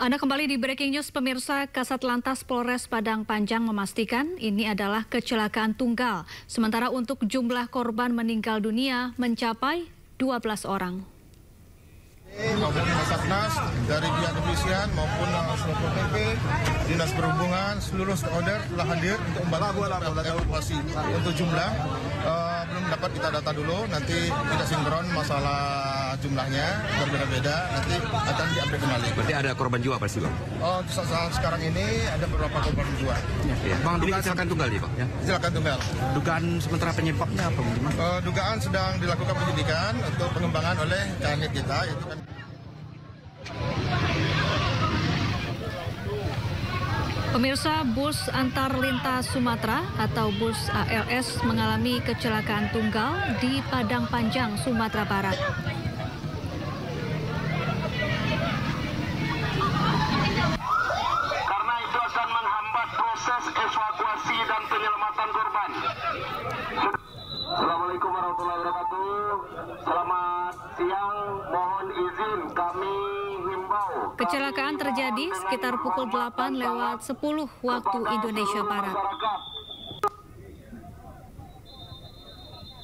Anda kembali di Breaking News, pemirsa. Kasat Lantas Polres Padang Panjang memastikan ini adalah kecelakaan tunggal. Sementara untuk jumlah korban meninggal dunia mencapai 12 orang. Maupun Basarnas, dari pihak kepolisian maupun Satpol PP, Dinas Perhubungan, seluruh stakeholder telah hadir untuk membantu evakuasi. Untuk jumlah belum dapat kita data dulu, nanti kita sinkron masalah jumlahnya berbeda-beda, nanti akan diupdate kembali. Berarti ada korban jiwa pasti, Bang? Saat sekarang ini ada beberapa korban jiwa. Ya. Bang, ini kecelakaan tunggal nih, Pak? Ya? Kecelakaan tunggal. Dugaan sementara penyebabnya apa, Bang? Dugaan sedang dilakukan penyidikan untuk pengembangan oleh kanit kita, itu kan. Pemirsa, bus antar lintas Sumatera atau bus ALS mengalami kecelakaan tunggal di Padang Panjang, Sumatera Barat. Karena itu akan menghambat proses evakuasi dan penyelamatan korban. Assalamualaikum warahmatullahi wabarakatuh. Selamat siang, mohon izin kami himbau. Kecelakaan terjadi sekitar pukul 8:10 waktu Indonesia Barat.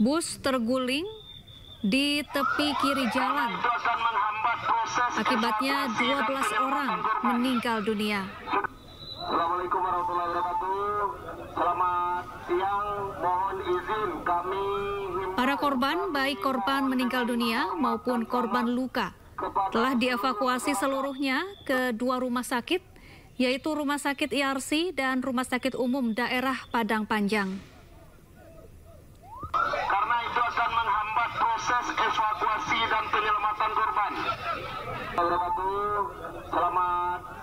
Bus terguling di tepi kiri jalan. Akibatnya 12 orang meninggal dunia. Assalamualaikum warahmatullahi wabarakatuh. Selamat siang, mohon izin kami himbau. Para korban, baik korban meninggal dunia maupun korban luka, telah dievakuasi seluruhnya ke dua rumah sakit, yaitu Rumah Sakit IRC dan Rumah Sakit Umum Daerah Padang Panjang. Karena itu akan menghambat proses evakuasi dan penyelamatan korban.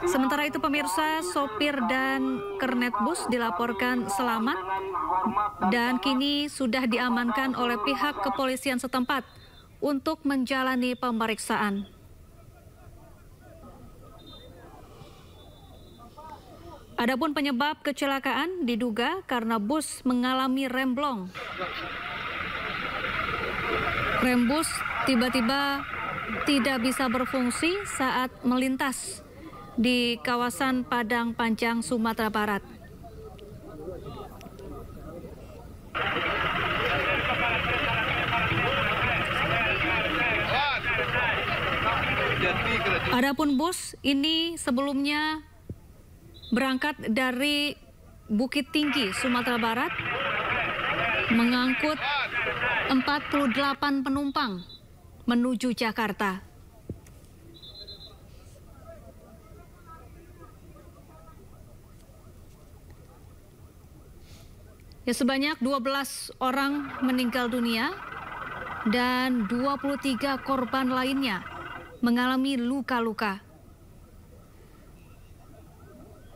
Sementara itu, pemirsa, sopir dan kernet bus dilaporkan selamat dan kini sudah diamankan oleh pihak kepolisian setempat untuk menjalani pemeriksaan. Adapun penyebab kecelakaan diduga karena bus mengalami remblong. Rem bus tiba-tiba tidak bisa berfungsi saat melintas di kawasan Padang Panjang, Sumatera Barat. Adapun bus ini sebelumnya berangkat dari Bukit Tinggi, Sumatera Barat, mengangkut 48 penumpang menuju Jakarta. Ya, sebanyak 12 orang meninggal dunia dan 23 korban lainnya mengalami luka-luka.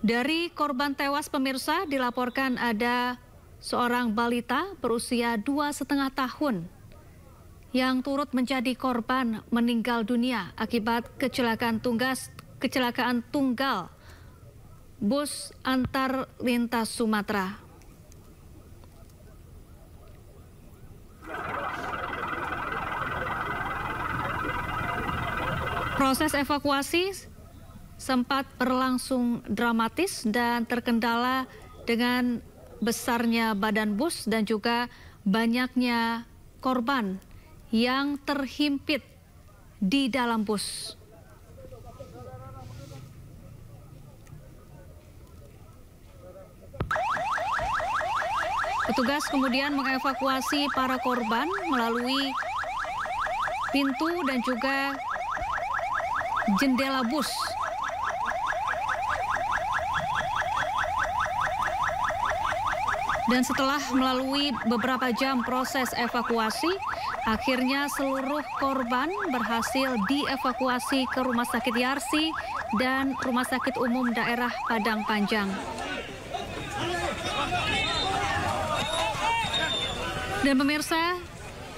Dari korban tewas, pemirsa, dilaporkan ada seorang balita berusia 2,5 tahun yang turut menjadi korban meninggal dunia akibat kecelakaan tunggal bus antar lintas Sumatera. Proses evakuasi sempat berlangsung dramatis dan terkendala dengan besarnya badan bus dan juga banyaknya korban yang terhimpit di dalam bus. Petugas kemudian mengevakuasi para korban melalui pintu dan juga jendela bus. Dan setelah melalui beberapa jam proses evakuasi, akhirnya seluruh korban berhasil dievakuasi ke Rumah Sakit IRC dan Rumah Sakit Umum Daerah Padang Panjang. Dan pemirsa,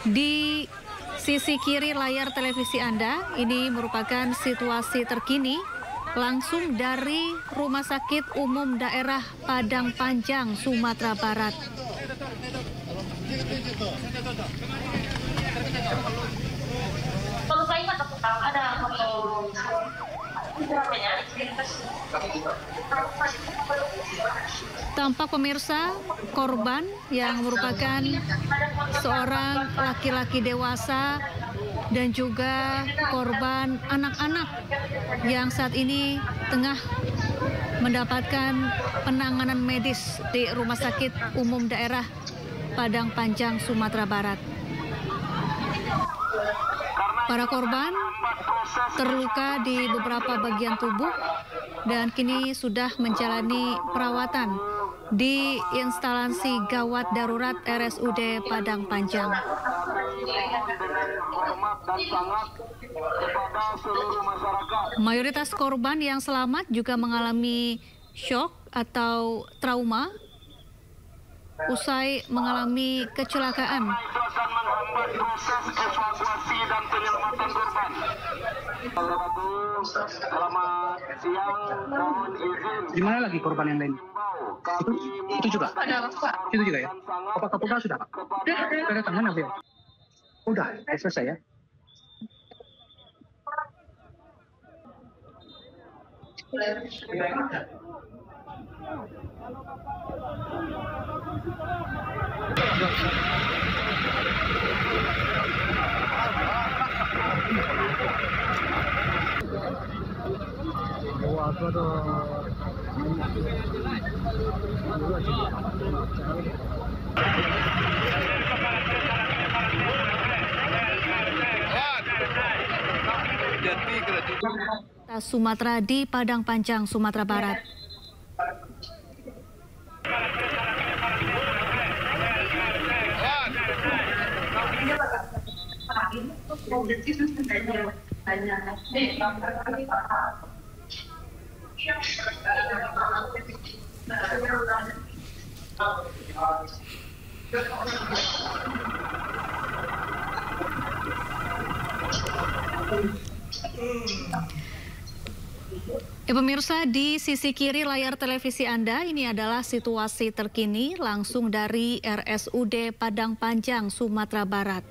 di sisi kiri layar televisi Anda, ini merupakan situasi terkini langsung dari Rumah Sakit Umum Daerah Padang Panjang, Sumatera Barat. Kalau saya ada Tampak pemirsa korban yang merupakan seorang laki-laki dewasa dan juga korban anak-anak yang saat ini tengah mendapatkan penanganan medis di Rumah Sakit Umum Daerah Padang Panjang, Sumatera Barat. Para korban terluka di beberapa bagian tubuh dan kini sudah menjalani perawatan di instalasi gawat darurat RSUD Padang Panjang. Mayoritas korban yang selamat juga mengalami shock atau trauma usai mengalami kecelakaan. Selamat siang, mohon izin. Di mana lagi korban yang lain? Itu juga? Itu juga ya? Apakah Kapolda sudah, Pak? Sudah datang mana, Bu? Udah, selesai ya? Sumatera di Padang Panjang, Sumatera Barat. Pemirsa, di sisi kiri layar televisi Anda, ini adalah situasi terkini langsung dari RSUD Padang Panjang, Sumatera Barat.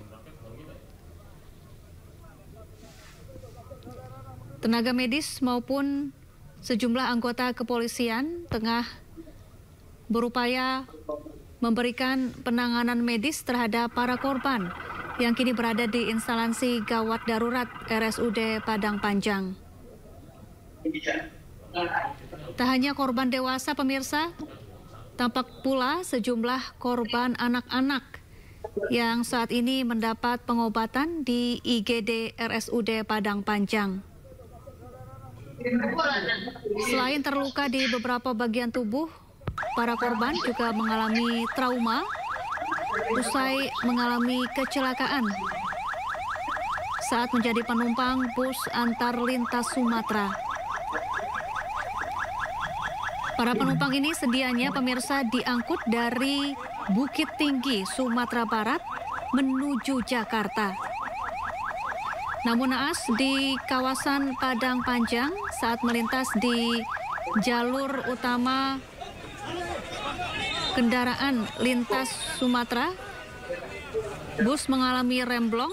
Tenaga medis maupun sejumlah anggota kepolisian tengah berupaya memberikan penanganan medis terhadap para korban yang kini berada di instalasi gawat darurat RSUD Padang Panjang. Tak hanya korban dewasa, pemirsa, tampak pula sejumlah korban anak-anak yang saat ini mendapat pengobatan di IGD RSUD Padang Panjang. Selain terluka di beberapa bagian tubuh, para korban juga mengalami trauma usai mengalami kecelakaan saat menjadi penumpang bus antar lintas Sumatera. Para penumpang ini sedianya, pemirsa, diangkut dari Bukit Tinggi, Sumatera Barat menuju Jakarta. Namun naas di kawasan Padang Panjang saat melintas di jalur utama kendaraan lintas Sumatera, bus mengalami remblong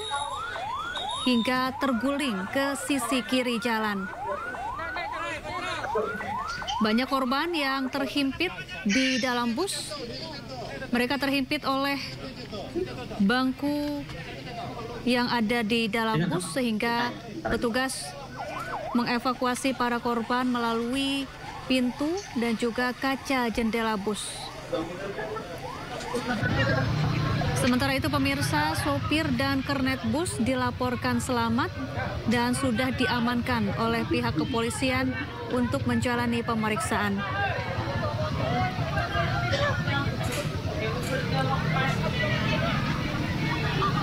hingga terguling ke sisi kiri jalan. Banyak korban yang terhimpit di dalam bus. Mereka terhimpit oleh bangku yang ada di dalam bus sehingga petugas mengevakuasi para korban melalui pintu dan juga kaca jendela bus. Sementara itu, pemirsa, sopir dan kernet bus dilaporkan selamat dan sudah diamankan oleh pihak kepolisian untuk menjalani pemeriksaan.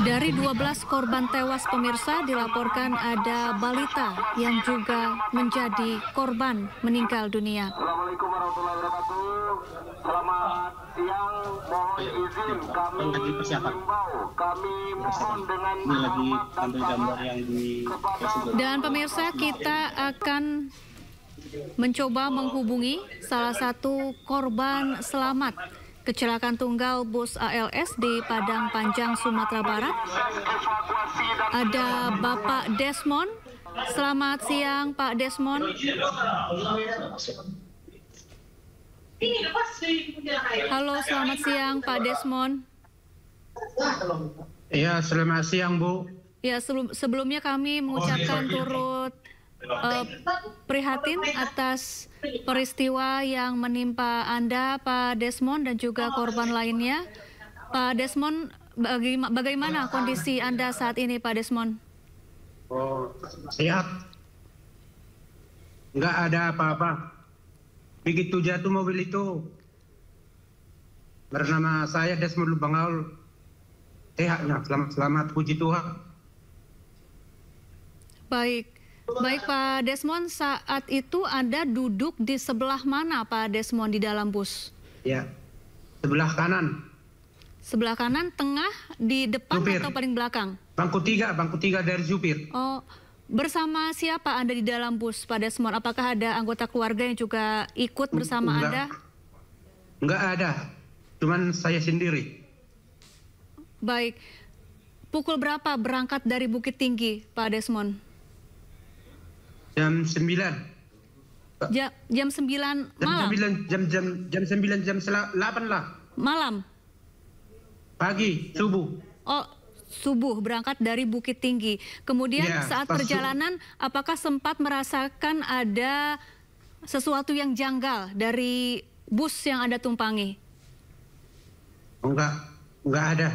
Dari 12 korban tewas, pemirsa, dilaporkan ada balita yang juga menjadi korban meninggal dunia. Assalamualaikum warahmatullahi wabarakatuh. Selamat siang, mohon izin kami himbau, kami mohon dengan hormat dan sangat kepada. Dan pemirsa, kita akan mencoba menghubungi salah satu korban selamat kecelakaan tunggal bus ALS di Padang Panjang, Sumatera Barat. Ada Bapak Desmond Selamat siang Pak Desmond. Halo, selamat siang Pak Desmond. Ya, selamat siang Bu. Ya, sebelumnya kami mengucapkan turut prihatin atas peristiwa yang menimpa Anda, Pak Desmond, dan juga korban lainnya. Pak Desmond, bagaimana kondisi Anda saat ini, Pak Desmond? Sehat. Nggak ada apa-apa. Begitu jatuh mobil itu, bernama saya Desmond Lubangaul, sehatnya, selamat puji Tuhan. Baik Pak Desmond, saat itu Anda duduk di sebelah mana Pak Desmond di dalam bus? Ya, sebelah kanan. Sebelah kanan, tengah, di depan Supir. atau paling belakang? Bangku tiga dari supir. Oh, bersama siapa Anda di dalam bus, Pak Desmond? Apakah ada anggota keluarga yang juga ikut bersama Anda? Enggak ada, cuman saya sendiri. Baik. Pukul berapa berangkat dari Bukit Tinggi, Pak Desmond? Jam 9. Jam 9 malam? Jam 9, jam 8 lah. Malam? Pagi, subuh. Oh, subuh berangkat dari Bukit Tinggi. Kemudian Ya, saat perjalanan, apakah sempat merasakan ada sesuatu yang janggal dari bus yang Anda tumpangi? Enggak ada.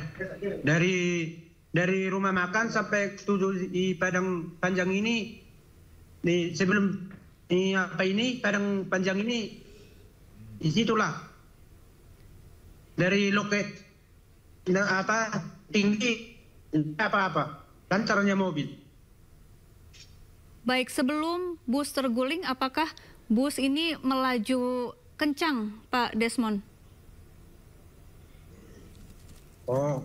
Dari rumah makan sampai tujuh di Padang Panjang ini, sebelum Padang Panjang ini, di situlah. Dari loket tinggi, apa-apa, lancarnya mobil. Baik, sebelum bus terguling, apakah bus ini melaju kencang, Pak Desmond? Oh,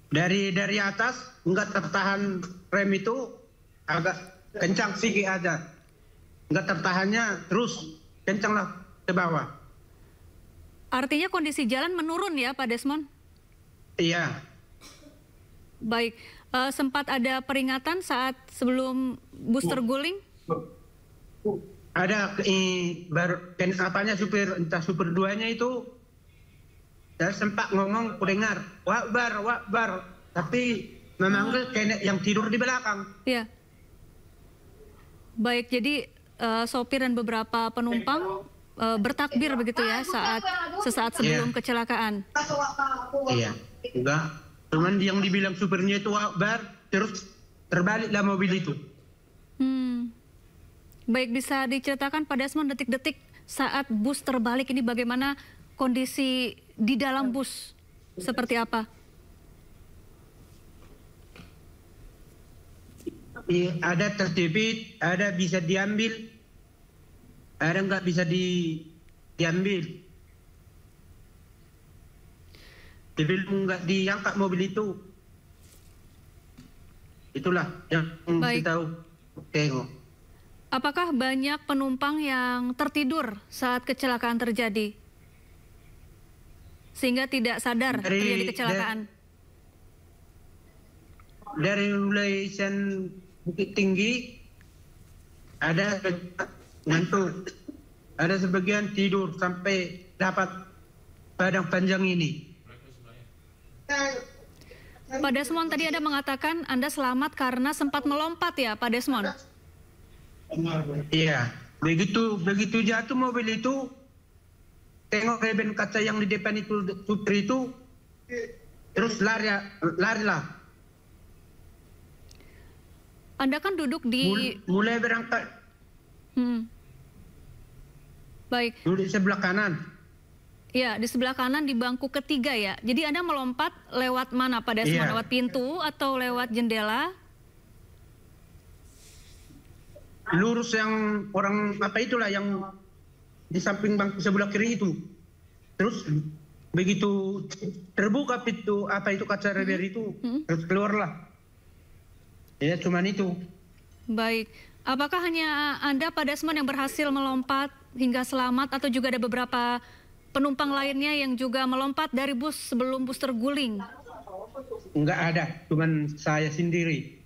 dari atas nggak tertahan, rem itu agak kencang sedikit aja, nggak tertahannya terus kencang lah ke bawah. Artinya kondisi jalan menurun ya, Pak Desmond? Iya. Baik, sempat ada peringatan saat sebelum bus terguling? Ada apanya supir duanya itu, saya sempat ngomong, ku dengar wakbar, tapi memanggil kayak yang tidur di belakang. Iya. Baik, jadi sopir dan beberapa penumpang bertakbir begitu ya sesaat sebelum kecelakaan. Iya, enggak. Cuman yang dibilang supirnya itu wakbar, terus terbaliklah mobil itu. Baik, bisa diceritakan Pak Desmond detik-detik saat bus terbalik ini bagaimana kondisi di dalam bus? Seperti apa? Ada terjepit, ada bisa diambil, ada nggak bisa diambil. Sebelum nggak diangkat mobil itu, itulah yang kita tahu. Tengok. Apakah banyak penumpang yang tertidur saat kecelakaan terjadi? Sehingga tidak sadar terjadi kecelakaan? Dari mulai Bukit Tinggi, ada ngantuk. Ada sebagian tidur sampai dapat Padang Panjang ini. Pak Desmond, tadi Anda mengatakan Anda selamat karena sempat melompat ya, Pak Desmond? Iya, begitu jatuh mobil itu, tengok reben kaca yang di depan itu supir itu, terus larilah. Anda kan duduk di... Mulai berangkat. Baik. Duduk sebelah kanan. Ya, di sebelah kanan di bangku ketiga ya. Jadi Anda melompat lewat mana Pak Desmond? Iya. Lewat pintu atau lewat jendela? Lurus yang orang itulah yang di samping bangku sebelah kiri itu. Terus begitu terbuka pintu kaca reber itu, terus keluarlah. Ya, cuman itu. Baik. Apakah hanya Anda Pak Desmond yang berhasil melompat hingga selamat atau juga ada beberapa penumpang lainnya yang juga melompat dari bus sebelum bus terguling? Enggak ada, cuman saya sendiri.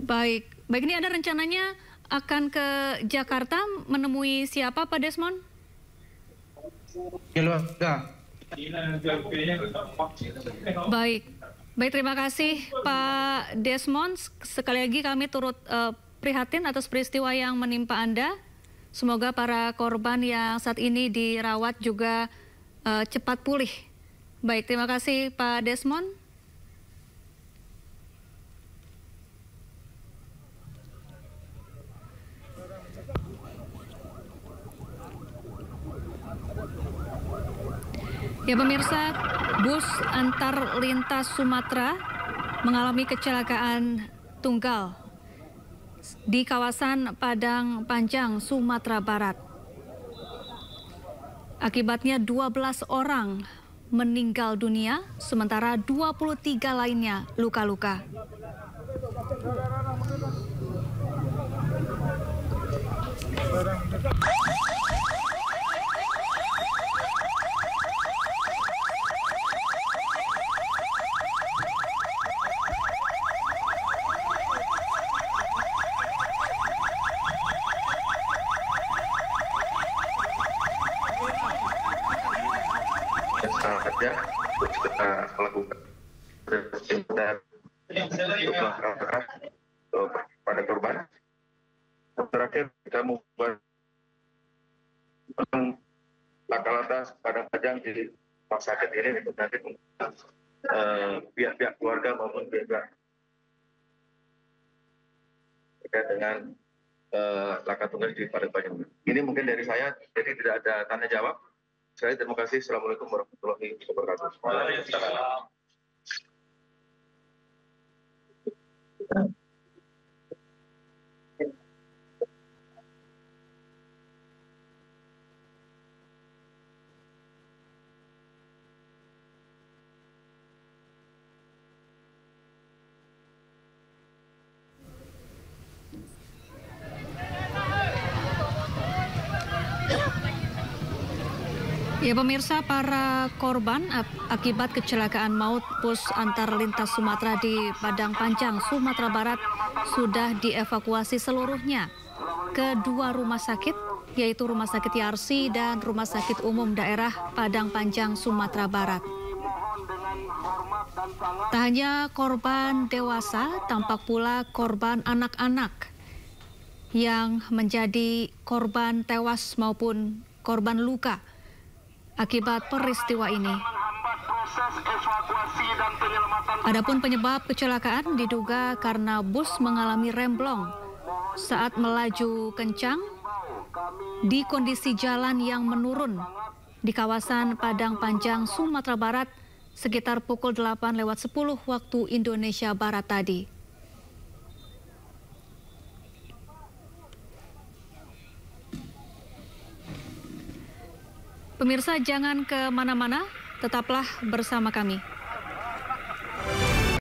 Baik, ini Anda rencananya akan ke Jakarta menemui siapa, Pak Desmond? Keluarga. Baik, terima kasih Pak Desmond. Sekali lagi kami turut prihatin atas peristiwa yang menimpa Anda. Semoga para korban yang saat ini dirawat juga cepat pulih. Baik, terima kasih Pak Desmond. Ya pemirsa, bus antar lintas Sumatera mengalami kecelakaan tunggal di kawasan Padang Panjang, Sumatera Barat. Akibatnya 12 orang meninggal dunia, sementara 23 lainnya luka-luka. Kerja kita melakukan pada korban. Terakhir kita membuat laka lantas Padang Panjang di rumah sakit ini untuk nanti pihak-pihak keluarga maupun pihak terkait dengan laka tunggal di Padang Panjang. Ini mungkin dari saya, jadi tidak ada tanya jawab. Saya terima kasih. Assalamualaikum warahmatullahi wabarakatuh. Ya pemirsa, para korban akibat kecelakaan maut bus antar lintas Sumatera di Padang Panjang, Sumatera Barat sudah dievakuasi seluruhnya ke 2 rumah sakit, yaitu Rumah Sakit Yarsi dan Rumah Sakit Umum Daerah Padang Panjang, Sumatera Barat. Tak hanya korban dewasa, tampak pula korban anak-anak yang menjadi korban tewas maupun korban luka akibat peristiwa ini. Adapun penyebab kecelakaan diduga karena bus mengalami remblong saat melaju kencang di kondisi jalan yang menurun di kawasan Padang Panjang, Sumatera Barat sekitar pukul 8:10 waktu Indonesia Barat tadi. Pemirsa, jangan kemana-mana, tetaplah bersama kami.